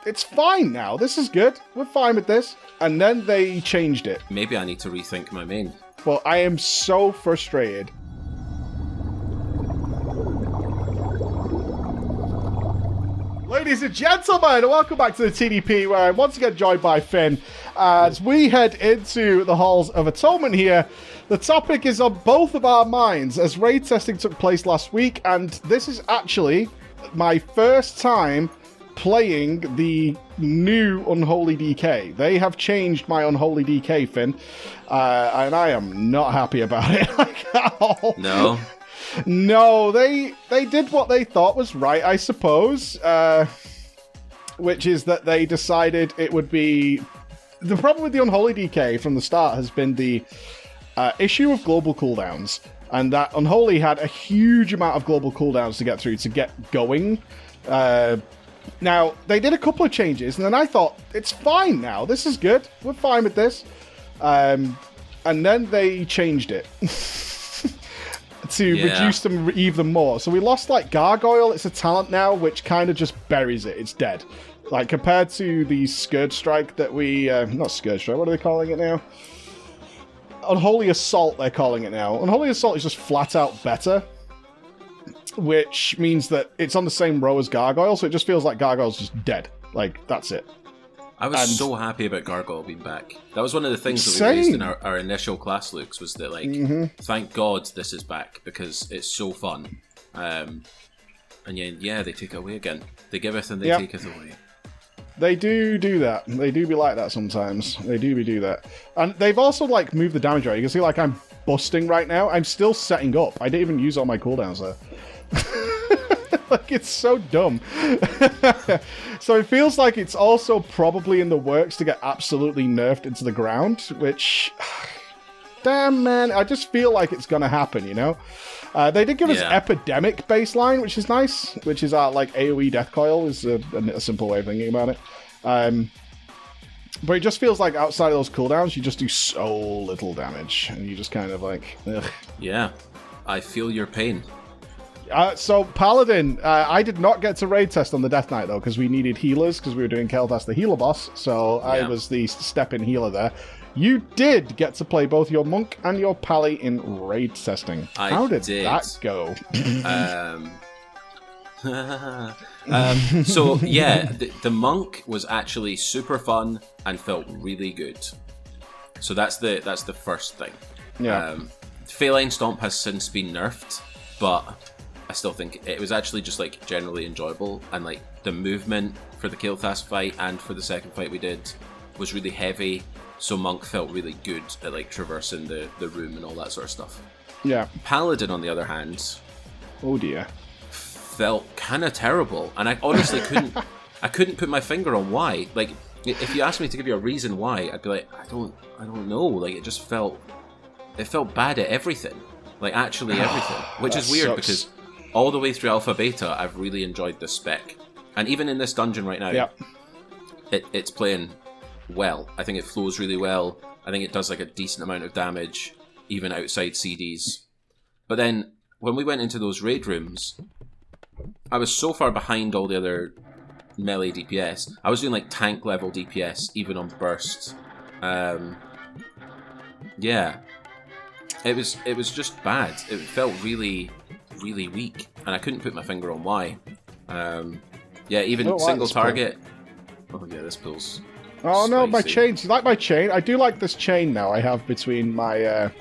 it's fine now. This is good. We're fine with this. And then they changed it. Maybe I need to rethink my main. Well, I am so frustrated. Ladies and gentlemen, welcome back to the TDP, where I'm once again joined by Finn. As we head into the Halls of Atonement here, the topic is on both of our minds, as raid testing took place last week, and this is actually my first time playing the new Unholy DK. They have changed my Unholy DK, Finn, and I am not happy about it at all. No? No, they did what they thought was right, I suppose, which is that they decided it would be... The problem with the Unholy DK from the start has been the issue of global cooldowns, and that Unholy had a huge amount of global cooldowns to get through to get going. Now, they did a couple of changes, and then I thought, it's fine now, this is good, we're fine with this. And then they changed it. To reduce them even more. So we lost, like, Gargoyle. It's a talent now, which kind of just buries it. It's dead. Like, compared to the Scourge Strike that we... not Scourge Strike, what are they calling it now? Unholy Assault, they're calling it now. Unholy Assault is just flat out better, which means that it's on the same row as Gargoyle, so it just feels like Gargoyle's just dead. Like, that's it. I was so happy about Gargoyle being back. That was one of the things that we raised in our initial class looks, was that, like, thank God this is back, because it's so fun. And yeah, they take it away again. They giveth and they take it away. They do that. They do be like that sometimes. They do that. And they've also, like, moved the damage rate. You can see, like, I'm busting right now. I'm still setting up. I didn't even use all my cooldowns there. Like, it's so dumb. So it feels like it's also probably in the works to get absolutely nerfed into the ground, which... Damn, man. I just feel like it's going to happen, you know? They did give us Epidemic baseline, which is nice, which is our, like, AoE death coil is a simple way of thinking about it. But it just feels like outside of those cooldowns, you just do so little damage, and you just kind of, like, ugh. Yeah, I feel your pain. So, Paladin, I did not get to raid test on the Death Knight, though, because we needed healers, because we were doing Kel'Thas the healer boss, so I was the step-in healer there. You did get to play both your Monk and your Pally in raid testing. How did that go? So, yeah, the Monk was actually super fun and felt really good. So that's the first thing. Yeah. Feline Stomp has since been nerfed, but... I still think it was actually just, like, generally enjoyable, and, like, the movement for the Kel'Thas fight and for the second fight we did was really heavy, so Monk felt really good at, like, traversing the room and all that sort of stuff. Yeah. Paladin, on the other hand... Oh, dear. Felt kind of terrible, and I honestly couldn't put my finger on why. Like, if you asked me to give you a reason why, I'd be like, I don't know, like, it just felt... It felt bad at everything. Like, actually everything. Which is weird, because... all the way through Alpha Beta, I've really enjoyed the spec. And even in this dungeon right now, it's playing well. I think it flows really well. I think it does, like, a decent amount of damage, even outside CDs. But then, when we went into those raid rooms, I was so far behind all the other melee DPS. I was doing, like, tank level DPS, even on burst. Yeah. It was just bad. It felt really... really weak, and I couldn't put my finger on why. Yeah, even single target. Oh yeah, this pulls. Oh spicy. No, my chain. You like my chain? I do like this chain now. I have between my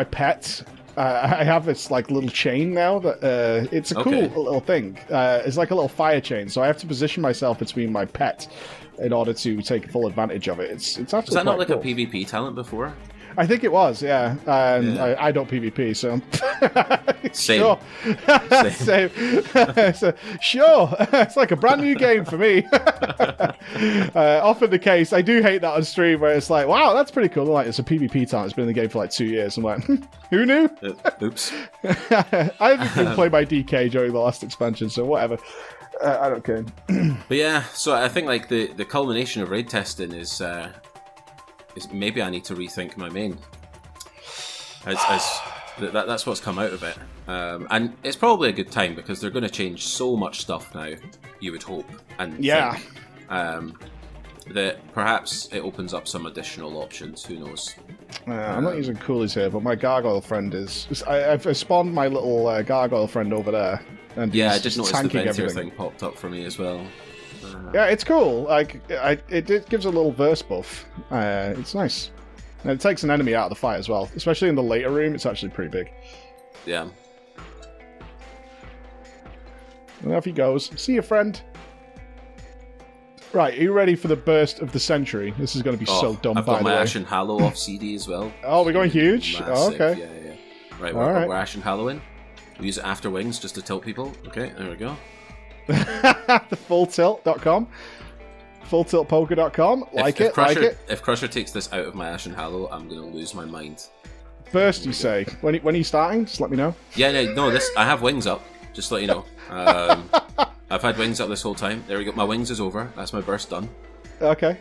pets. I have this, like, little chain now that it's a cool little thing. It's like a little fire chain, so I have to position myself between my pet in order to take full advantage of it. It's actually. Was that not like cool. a PvP talent before? I think it was, yeah. I don't PvP, so... Same. Sure. Same. So, sure. It's like a brand new game for me. Often the case. I do hate that on stream, where it's like, wow, that's pretty cool. Like, it's a PvP time. It's been in the game for like 2 years. I'm like, who knew? Oops. I haven't been played by DK during the last expansion, so whatever. I don't care. But yeah, so I think, like, the culmination of raid testing is maybe I need to rethink my main. As That's what's come out of it. And it's probably a good time because they're going to change so much stuff now, you would hope. And think, that perhaps it opens up some additional options. Who knows? I'm not using coolies here, but my gargoyle friend is. I've spawned my little gargoyle friend over there. And yeah, I just noticed the Ventier everything. thing popped up for me as well. Yeah, it's cool. Like, it gives a little verse buff. It's nice. And it takes an enemy out of the fight as well. Especially in the later room, it's actually pretty big. Yeah. And off he goes. See you, friend. Right, are you ready for the burst of the century? This is going to be so dumb, I've by got the my way. Ashen Hallow off CD as well. Oh, we're going huge? Massive. Oh, okay. Yeah. Right, we're Ashen Halloween. We use it after wings just to tilt people. Okay, there we go. The fulltilt.com. Fulltiltpoker.com. Like it. If Crusher takes this out of my Ashen Hallow, I'm going to lose my mind. Burst, you say? When are you starting? Just let me know. Yeah, no, I have wings up. Just to let you know. I've had wings up this whole time. There we go. My wings is over. That's my burst done. Okay.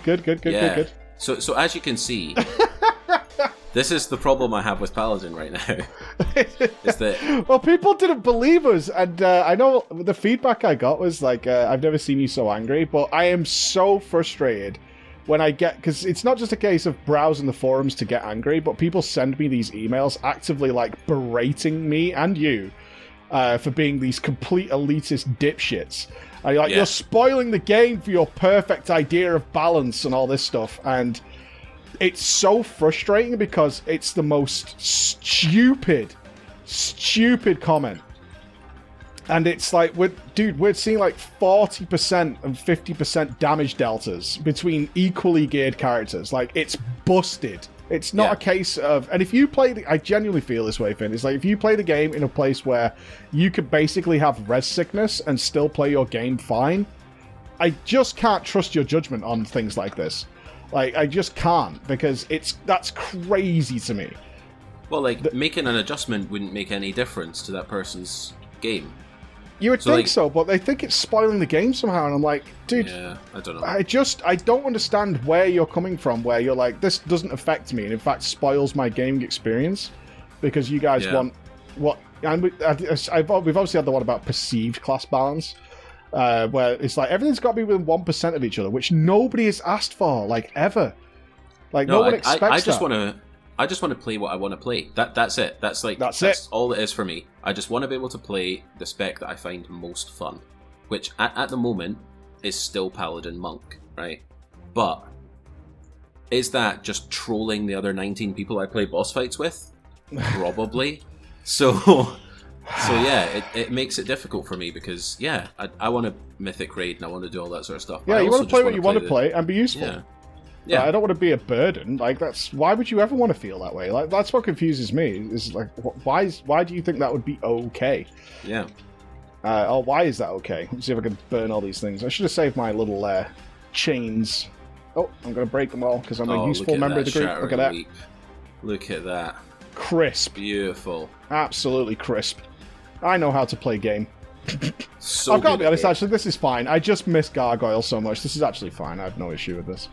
Good. So as you can see, this is the problem I have with Paladin right now. Is that well, people didn't believe us, and I know the feedback I got was like, "I've never seen you so angry," but I am so frustrated when I get, because it's not just a case of browsing the forums to get angry, but people send me these emails actively like berating me and you for being these complete elitist dipshits. You're spoiling the game for your perfect idea of balance and all this stuff, and it's so frustrating because it's the most stupid comment. And it's like, we're seeing like 40% and 50% damage deltas between equally geared characters. Like, it's busted. It's not a case of... And if you play... I genuinely feel this way, Finn. It's like, if you play the game in a place where you could basically have res sickness and still play your game fine, I just can't trust your judgment on things like this. Like, I just can't, because that's crazy to me. Well, like, making an adjustment wouldn't make any difference to that person's game. You would think so, but they think it's spoiling the game somehow, and I'm like, dude, yeah, I don't know. I don't understand where you're coming from, where you're like, this doesn't affect me, and in fact spoils my gaming experience, because you guys want what... And we've obviously had the one about perceived class balance, where it's like, everything's got to be within 1% of each other, which nobody has asked for, like, ever. Like, no one expects that. I just want to play what I want to play. That's it. That's all it is for me. I just want to be able to play the spec that I find most fun, which at the moment is still Paladin Monk, right? But is that just trolling the other 19 people I play boss fights with? Probably. So yeah, it makes it difficult for me because I want a mythic raid and I want to do all that sort of stuff. Yeah, you want to play what you want to play and be useful. Yeah, I don't want to be a burden. Like, why would you ever want to feel that way? Like, that's what confuses me. Is like, why do you think that would be okay? Yeah. Why is that okay? Let's see if I can burn all these things. I should have saved my little chains. Oh, I'm going to break them all because I'm a useful member of the group. Look at that. Look at that. Crisp. Beautiful. Absolutely crisp. I know how to play game. So I've got to be honest, actually, this is fine. I just miss Gargoyle so much. This is actually fine. I have no issue with this.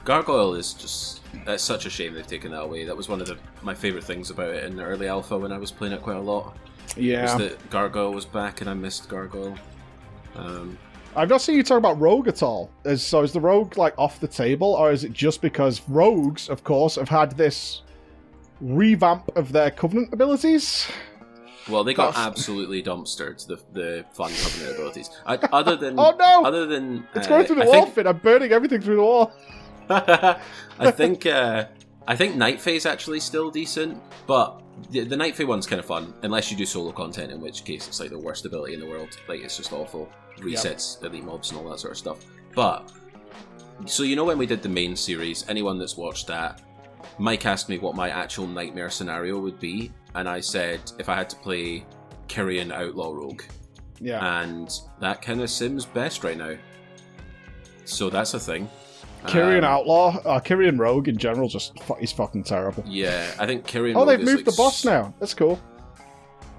Gargoyle is just... It's such a shame they've taken that away. That was one of my favourite things about it in the early alpha when I was playing it quite a lot. Yeah. Was that Gargoyle was back and I missed Gargoyle. I've not seen you talk about Rogue at all. So is the Rogue, like, off the table? Or is it just because Rogues, of course, have had this revamp of their Covenant abilities? Well, they got absolutely dumpstered, the fun Covenant abilities. Other than... Oh, no! Other than... It's going through the wall, Finn. I'm burning everything through the wall. I think Night Fae's actually still decent, but the Night Fae one's kind of fun, unless you do solo content, in which case it's like the worst ability in the world. Like, it's just awful. Resets elite mobs and all that sort of stuff. But, so you know when we did the main series, anyone that's watched that, Mike asked me what my actual nightmare scenario would be, and I said if I had to play Kyrian Outlaw Rogue. Yeah. And that kind of sims best right now. So that's a thing. Kyrian Outlaw, Kyrian Rogue in general, is fucking terrible. Yeah, I think Kyrian Rogue they've moved like the boss now. That's cool.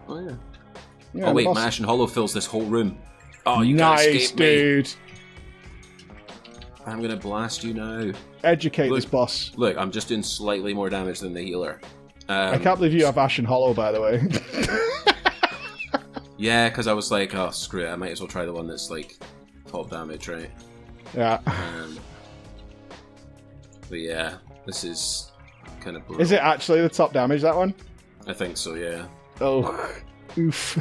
Oh, yeah. Oh, wait, my Ashen Hollow fills this whole room. Oh, you nice, can't escape dude. me. I'm gonna blast you now. Educate this boss. Look, I'm just doing slightly more damage than the healer. I can't believe you have Ashen Hollow, by the way. Yeah, because I was like, oh, screw it. I might as well try the one that's, like, top damage, right? Yeah. But yeah, this is kind of brutal. Is it actually the top damage, that one? I think so, yeah. Oh. Oof.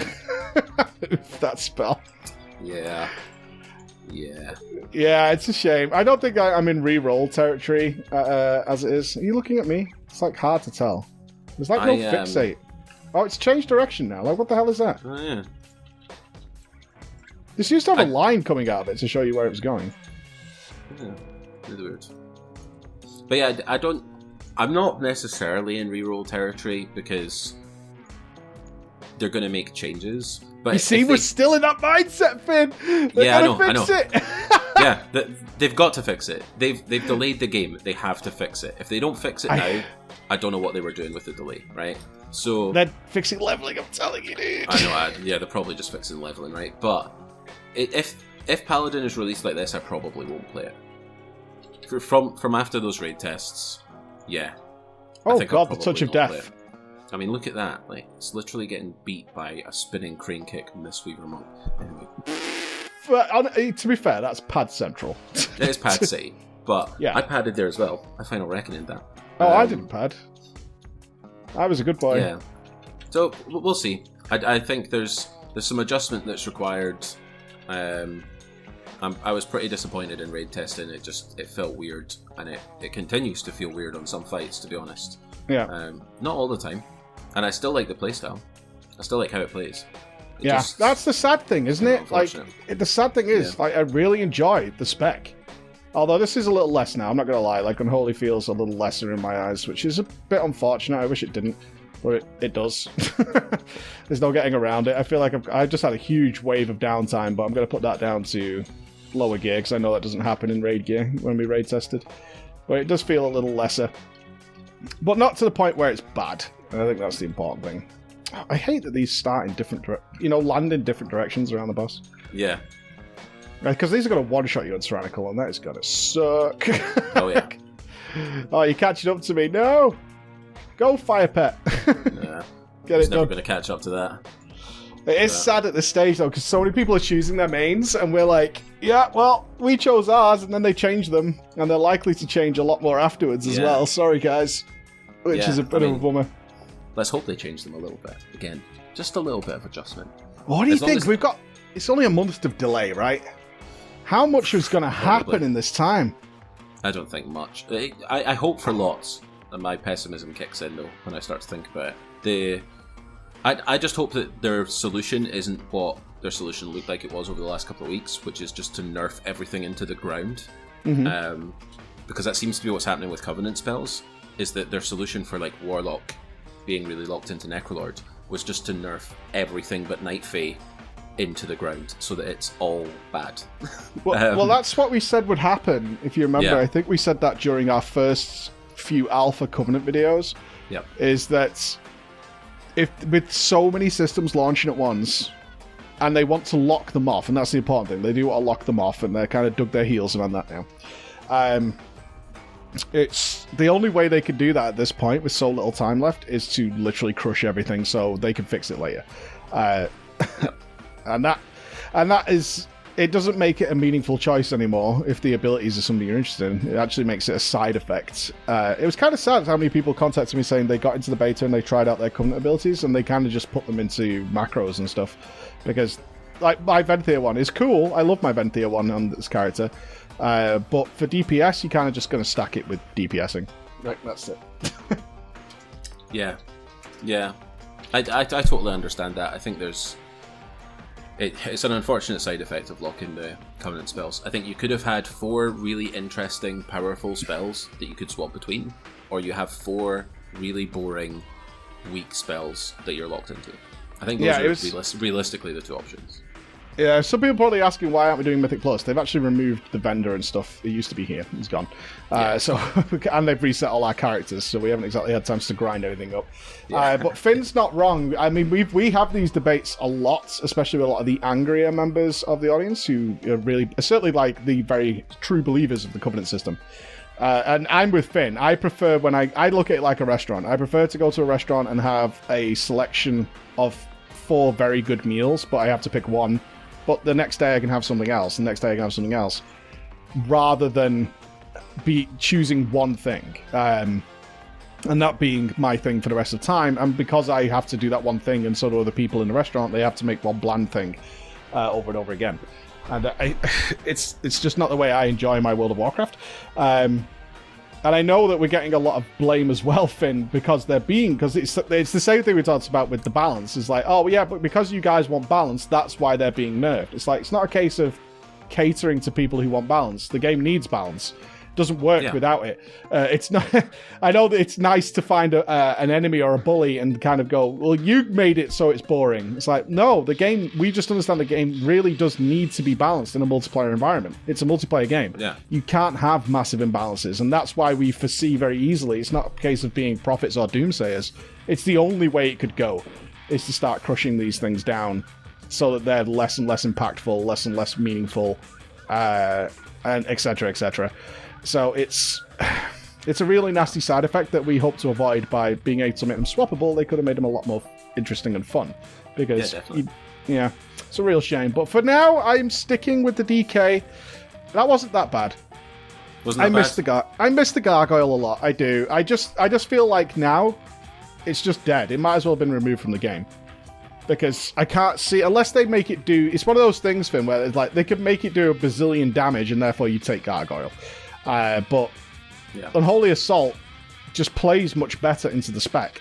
Oof, that spell. Yeah. Yeah. Yeah, it's a shame. I don't think I'm in re-roll territory as it is. Are you looking at me? It's like hard to tell. There's like no fixate. Oh, it's changed direction now. Like, what the hell is that? Oh, yeah. This used to have a line coming out of it to show you where it was going. Yeah, really weird. But yeah, I'm not necessarily in reroll territory because they're going to make changes. But you see, we're still in that mindset, Finn. They're gonna fix it. Yeah, they've got to fix it. They've delayed the game. They have to fix it. If they don't fix it now, I don't know what they were doing with the delay, right? So they're fixing leveling. I'm telling you, dude. I know. Yeah, they're probably just fixing leveling, right? But if Paladin is released like this, I probably won't play it. From after those raid tests, yeah. Oh god, the touch of death. I mean, look at that. Like, it's literally getting beat by a spinning crane kick from this Weaver monk. Anyway. But, to be fair, that's pad central. It is pad city, but yeah. I padded there as well. I final reckoning that. Oh, I didn't pad. I was a good boy. Yeah. So we'll see. I think there's some adjustment that's required. I was pretty disappointed in raid testing. It felt weird, and it continues to feel weird on some fights, to be honest. Yeah. Not all the time, and I still like the playstyle. I still like how it plays. That's the sad thing, isn't it? Like, the sad thing is, like, I really enjoy the spec. Although this is a little less now, I'm not going to lie. Like, Unholy feels a little lesser in my eyes, which is a bit unfortunate. I wish it didn't, but it does. There's no getting around it. I feel like I just had a huge wave of downtime, but I'm going to put that down to lower gear, because I know that doesn't happen in raid gear when we raid tested. But it does feel a little lesser. But not to the point where it's bad. And I think that's the important thing. I hate that these start in different land in different directions around the boss. Yeah. Because these are going to one-shot you on Tyrannical, and that is going to suck. Oh, yeah. Oh, you're catching up to me. No! Go, Fire Pet. Yeah. Get it never done. going to catch up to that. It is sad at this stage, though, because so many people are choosing their mains, and we're like, yeah, well, we chose ours, and then they change them, and they're likely to change a lot more afterwards as well. Sorry, guys. Which is a bit of a bummer. Let's hope they change them a little bit. Again, just a little bit of adjustment. What do you think? We've got... It's only a month of delay, right? How much is going to happen in this time? I don't think much. I hope for lots, and my pessimism kicks in, though, when I start to think about it. I just hope that their solution isn't what their solution looked like it was over the last couple of weeks, which is just to nerf everything into the ground. Mm-hmm. Because that seems to be what's happening with Covenant spells, is that their solution for, like, Warlock being really locked into Necrolord was just to nerf everything but Night Fae into the ground so that it's all bad. Well, that's what we said would happen, if you remember. Yeah. I think we said that during our first few Alpha Covenant videos. Yep. Is that if with so many systems launching at once, and they want to lock them off, and that's the important thing, they do want to lock them off, and they're kind of dug their heels around that now. It's the only way they could do that at this point with so little time left is to literally crush everything so they can fix it later. And that is, it doesn't make it a meaningful choice anymore if the abilities are something you're interested in. It actually makes it a side effect. It was kind of sad how many people contacted me saying they got into the beta and they tried out their Covenant abilities and they kind of just put them into macros and stuff. Because, like, my Venthyr one is cool. I love my Venthyr one on this character. But for DPS, you're kind of just going to stack it with DPSing. Right, that's it. Yeah. I totally understand that. I think it's an unfortunate side effect of locking the Covenant spells. I think you could have had 4 really interesting, powerful spells that you could swap between, or you have 4 really boring, weak spells that you're locked into. I think those are realistically the 2 options. Yeah, some people are probably asking why aren't we doing Mythic Plus. They've actually removed the vendor and stuff. It used to be here. It's gone. And they've reset all our characters, so we haven't exactly had time to grind anything up. But Finn's not wrong. I mean, we have these debates a lot, especially with a lot of the angrier members of the audience who are really, certainly like the very true believers of the Covenant system. And I'm with Finn. I prefer when I look at it like a restaurant. I prefer to go to a restaurant and have a selection of 4 very good meals, but I have to pick one. But the next day I can have something else, and the next day I can have something else, rather than be choosing one thing. And that being my thing for the rest of the time. And because I have to do that one thing, and so do other people in the restaurant, they have to make one bland thing over and over again. And it's just not the way I enjoy my World of Warcraft. And I know that we're getting a lot of blame as well, Finn, because it's the same thing we talked about with the balance. It's like, oh yeah, but because you guys want balance, that's why they're being nerfed. It's like, it's not a case of catering to people who want balance. The game needs balance. Doesn't work without it. It's not. I know that it's nice to find an enemy or a bully and kind of go, well, you made it so it's boring. It's like, no, the game. We just understand the game really does need to be balanced in a multiplayer environment. It's a multiplayer game. Yeah. You can't have massive imbalances, and that's why we foresee very easily. It's not a case of being prophets or doomsayers. It's the only way it could go, is to start crushing these things down, so that they're less and less impactful, less and less meaningful, and etc. etc. So it's a really nasty side effect that we hope to avoid by being able to make them swappable. They could have made them a lot more interesting and fun. Because, it's a real shame. But for now, I'm sticking with the DK. That wasn't that bad. I miss the gargoyle a lot. I do. I just feel like now it's just dead. It might as well have been removed from the game. Because I can't see, unless they make it do... It's one of those things, Finn, where it's like they could make it do a bazillion damage and therefore you take gargoyle. But Unholy Assault just plays much better into the spec.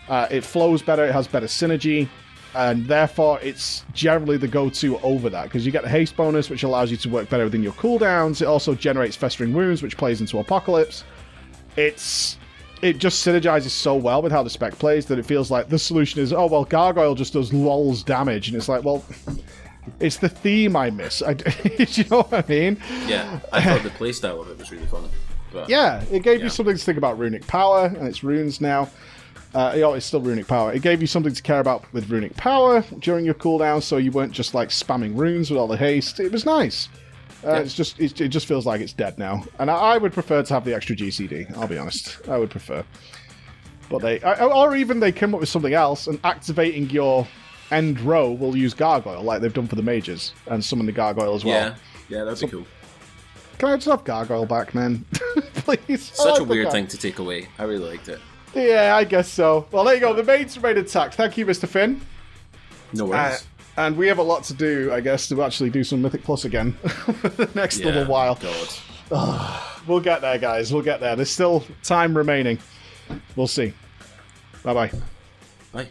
It flows better, it has better synergy, and therefore it's generally the go-to over that, because you get the haste bonus, which allows you to work better within your cooldowns. It also generates Festering Wounds, which plays into Apocalypse. It just synergizes so well with how the spec plays that it feels like the solution is, oh, well, Gargoyle just does lols damage, and it's like, well... It's the theme I miss. Do you know what I mean? Yeah, I thought the playstyle of it was really fun. But, yeah, it gave you something to think about runic power, and it's runes now. It's still runic power. It gave you something to care about with runic power during your cooldown, so you weren't just like spamming runes with all the haste. It was nice. It just feels like it's dead now, and I would prefer to have the extra GCD. I'll be honest, I would prefer. But or even they come up with something else, and activating your end row will use Gargoyle, like they've done for the mages, and summon the Gargoyle as well. Yeah, that'd be cool. Can I just have Gargoyle back, man? Please. Such a weird thing to take away. I really liked it. Yeah, I guess so. Well, there you go. The mains remain intact. Thank you, Mr. Finn. No worries. And we have a lot to do, I guess, to actually do some Mythic Plus again for the next little while. God. We'll get there, guys. We'll get there. There's still time remaining. We'll see. Bye-bye. Bye.